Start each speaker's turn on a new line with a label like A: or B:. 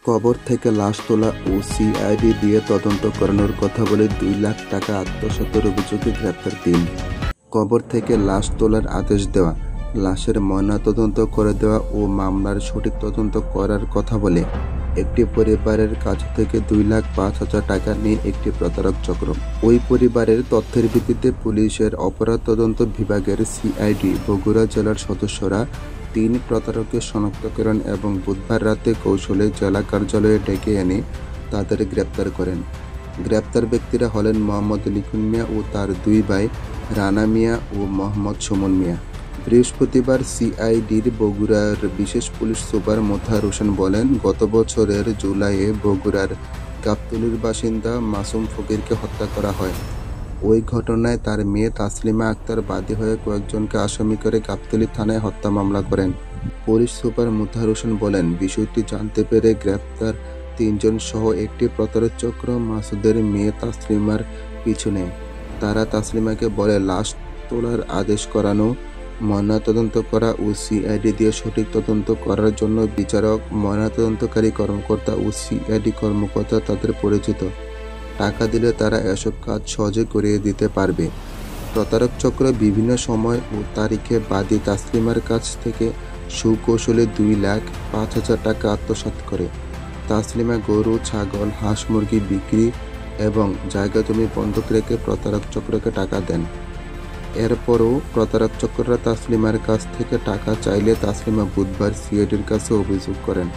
A: কবর থেকে লাশ তোলা ও সিআইডি দিয়ে তদন্ত করানোর কথা বলে 2 লাখ টাকা আত্মসাতের অভিযোগে গ্রেপ্তার 3। কবর থেকে লাশ তোলার আদেশ দেওয়া, লাশের ময়নাতদন্ত করে দেওয়া ও মামলার সঠিক তদন্ত করার কথা বলে একটি পরিবারের কাছ থেকে 2,05,000 টাকা নিয়ে একটি প্রতারক চক্র। ওই পরিবারের তথ্যের ভিত্তিতে পুলিশের অপরাধ তদন্ত বিভাগের সিআইডি বগুড়া জেলার সদস্যরা 3 প্রতারককে শনাক্ত করেন এবং বুধবার রাতে কৌশলে জেলা কার্যালয়ে ডেকে এনে তাদের গ্রেপ্তার করেন। গ্রেপ্তার ব্যক্তিরা হলেন মোহাম্মদ লিখন মিয়া ও তার 2 ভাই রানা মিয়া ও মোহাম্মদ সুমন মিয়া। বৃহস্পতিবার সিআইডির বগুড়ার বিশেষ পুলিশ সুপার মোতাহার হোসেন বলেন, গত বছরের জুলাইয়ে বগুড়ার গাবতলীর বাসিন্দা মাসুম ফকিরকে হত্যা করা হয়। ওই ঘটনায় তার মেয়ে তাসলিমা আক্তার বাদী হয়ে কয়েকজনকে আসামি করে গাবতলী থানায় হত্যা মামলা করেন। পুলিশ সুপার মোতাহার হোসেন বলেন, বিষয়টি জানতে পেরে গ্রেপ্তার 3 জন সহ একটি প্রতারক চক্র মাসুদের মেয়ে তাসলিমার পিছু নেয়। তারা তাসলিমাকে বলে লাশ তোলার আদেশ করানো, ময়নাতদন্ত করা ও সিআইডি দিয়ে সঠিক তদন্ত করার জন্য বিচারক, ময়নাতদন্তকারী কর্মকর্তা ও সিআইডি কর্মকর্তা তাদের পরিচিত। টাকা দিলে তারা এসব কাজ সহজে করিয়ে দিতে পারবে। প্রতারক চক্র বিভিন্ন সময় ও তারিখে বাদী তাসলিমার কাছ থেকে সুকৌশলে 2,05,000 টাকা আত্মসাৎ করে। তাসলিমা গরু, ছাগল, হাঁস মুরগি বিক্রি এবং জায়গা জমি বন্ধক রেখে প্রতারক চক্রকে টাকা দেন। এরপরও প্রতারক চক্ররা তাসলিমার কাছ থেকে টাকা চাইলে তাসলিমা বুধবার সিআইডির কাছে অভিযোগ করেন।